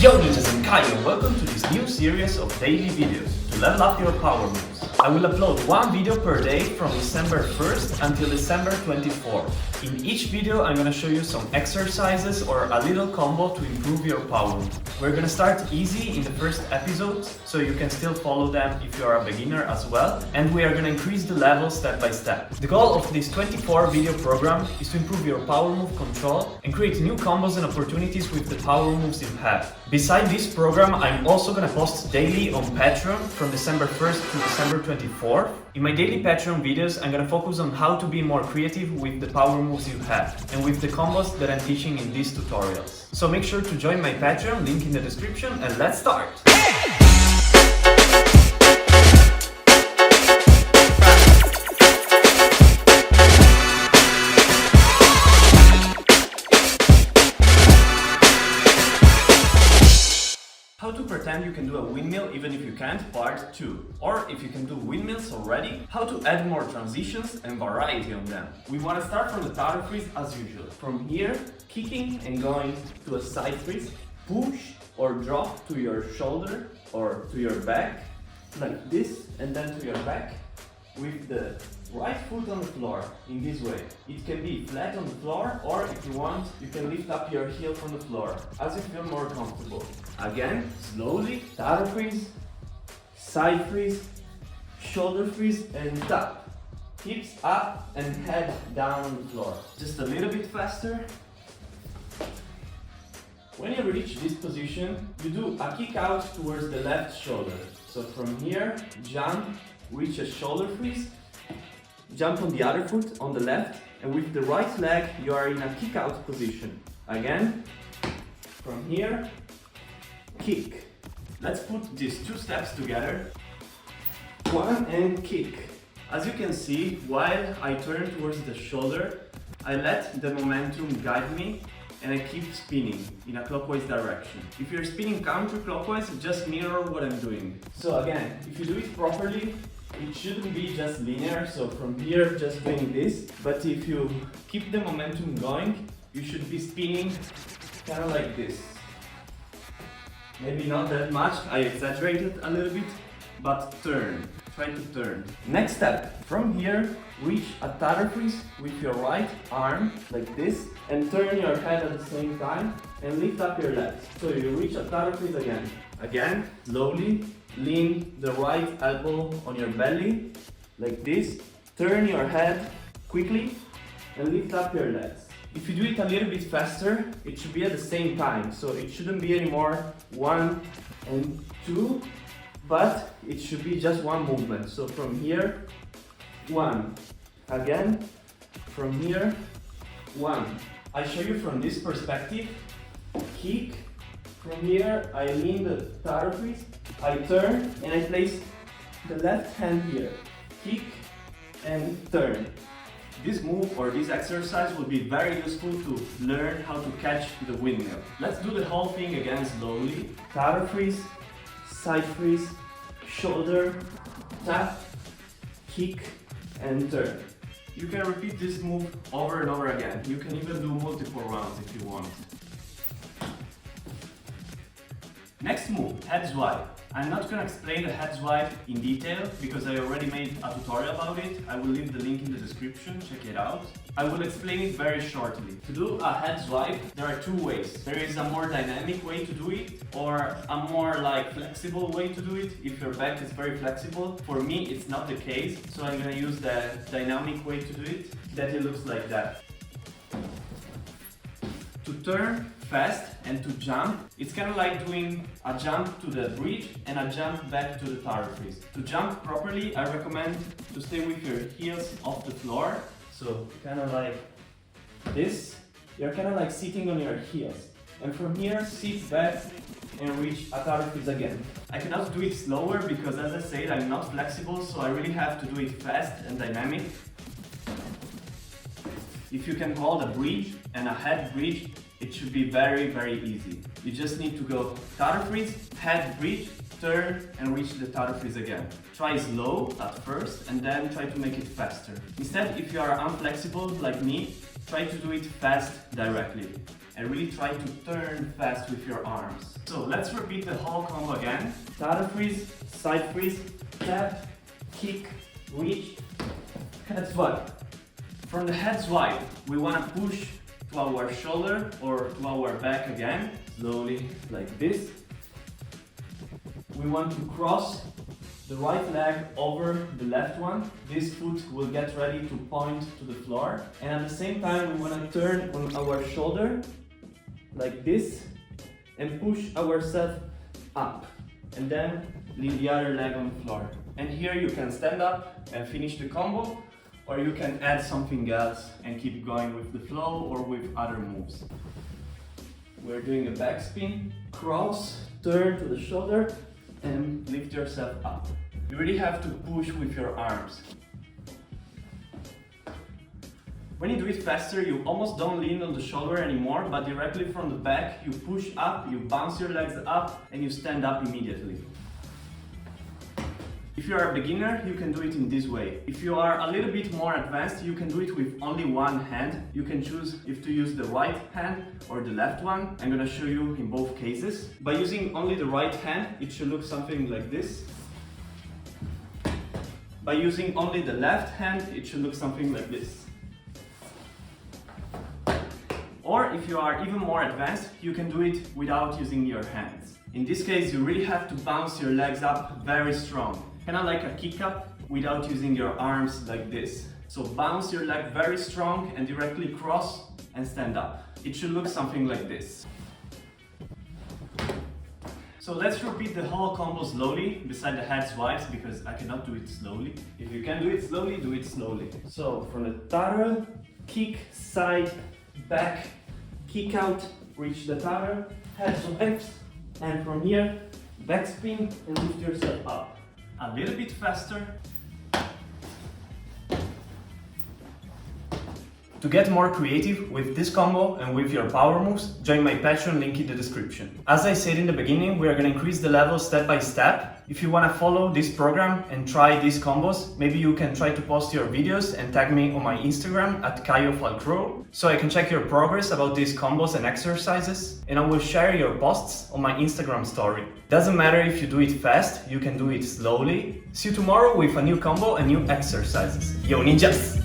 Yo ninjas and Kaio, welcome to this new series of daily videos to level up your power moves. I will upload one video per day from December 1st until December 24th. In each video I'm gonna show you some exercises or a little combo to improve your power move. We're gonna start easy in the first episodes so you can still follow them if you are a beginner as well, and we are gonna increase the level step by step. The goal of this 24 video program is to improve your power move control and create new combos and opportunities with the power moves you have. Beside this program, I'm also gonna post daily on Patreon from December 1st to December 24th. In my daily Patreon videos, I'm gonna focus on how to be more creative with the power moves you have and with the combos that I'm teaching in these tutorials. So make sure to join my Patreon, link in the description, and let's start! How to pretend you can do a windmill even if you can't, part 2. Or if you can do windmills already, how to add more transitions and variety on them. We want to start from the tower freeze as usual. From here, kicking and going to a side freeze, push or drop to your shoulder or to your back, like this, and then to your back, with the right foot on the floor, in this way. It can be flat on the floor, or if you want, you can lift up your heel from the floor, as you feel more comfortable. Again, slowly, tower freeze, side freeze, shoulder freeze, and tap. Hips up and head down on the floor. Just a little bit faster. When you reach this position, you do a kick out towards the left shoulder. So from here, jump, reach a shoulder freeze, jump on the other foot on the left, and with the right leg you are in a kick out position. Again, from here, kick. Let's put these two steps together. One and kick. As you can see, while I turn towards the shoulder, I let the momentum guide me and I keep spinning in a clockwise direction. If you're spinning counterclockwise, just mirror what I'm doing. So again, if you do it properly, it shouldn't be just linear, so from here just doing this, but if you keep the momentum going, you should be spinning kind of like this. Maybe not that much, I exaggerated a little bit, but turn. Try to turn. Next step, from here, reach a tower freeze with your right arm, like this, and turn your head at the same time, and lift up your legs. So you reach a tower freeze again. Again, slowly, lean the right elbow on your belly, like this, turn your head quickly, and lift up your legs. If you do it a little bit faster, it should be at the same time, so it shouldn't be anymore 1 and 2, but it should be just one movement. So from here, 1. Again, from here, 1. I show you from this perspective. Kick. From here, I lean the tower freeze, I turn, and I place the left hand here. Kick and turn. This move or this exercise will be very useful to learn how to catch the windmill. Let's do the whole thing again slowly. Tower freeze, side freeze, shoulder, tap, kick, and turn. You can repeat this move over and over again. You can even do multiple rounds if you want. Next move, head swipe. I'm not going to explain the head swipe in detail because I already made a tutorial about it. I will leave the link in the description, check it out. I will explain it very shortly. To do a head swipe, there are two ways. There is a more dynamic way to do it or a more flexible way to do it if your back is very flexible. For me, it's not the case, so I'm going to use the dynamic way to do it, that it looks like that. To turn fast and to jump, it's kind of like doing a jump to the bridge and a jump back to the tower freeze. To jump properly, I recommend to stay with your heels off the floor. So kind of like this. You're kind of like sitting on your heels. And from here, sit back and reach a tower freeze again. I cannot do it slower because, as I said, I'm not flexible, so I really have to do it fast and dynamic. If you can hold a bridge and a head bridge, it should be very, very easy. You just need to go tower freeze, head bridge, turn, and reach the tower freeze again. Try slow at first and then try to make it faster. Instead, if you are unflexible like me, try to do it fast directly. and really try to turn fast with your arms. So let's repeat the whole combo again. Tata freeze, side freeze, tap, kick, reach, head swipe. From the head swipe, we want to push to our shoulder or to our back again, slowly like this. We want to cross the right leg over the left one. This foot will get ready to point to the floor. And at the same time, we want to turn on our shoulder like this and push ourselves up. And then leave the other leg on the floor. And here you can stand up and finish the combo, or you can add something else and keep going with the flow or with other moves. We're doing a backspin, cross, turn to the shoulder, and lift yourself up. You really have to push with your arms. When you do it faster, you almost don't lean on the shoulder anymore, but directly from the back, you push up, you bounce your legs up, and you stand up immediately. If you are a beginner, you can do it in this way. If you are a little bit more advanced, you can do it with only one hand. You can choose if to use the right hand or the left one. I'm gonna show you in both cases. By using only the right hand, it should look something like this. By using only the left hand, it should look something like this. Or if you are even more advanced, you can do it without using your hands. In this case, you really have to bounce your legs up very strong. Kind of like a kick up without using your arms like this. So bounce your leg very strong and directly cross and stand up. It should look something like this. So let's repeat the whole combo slowly beside the head swipes because I cannot do it slowly. If you can do it slowly, do it slowly. So from the tara, kick, side, back, kick out, reach the tara, head swipes, and from here, backspin and lift yourself up. A little bit faster. To get more creative with this combo and with your power moves, join my Patreon link in the description. As I said in the beginning, we are going to increase the level step by step. If you want to follow this program and try these combos, maybe you can try to post your videos and tag me on my Instagram at Kaio so I can check your progress about these combos and exercises, and I will share your posts on my Instagram story. Doesn't matter if you do it fast, you can do it slowly. See you tomorrow with a new combo and new exercises. Yo ninjas!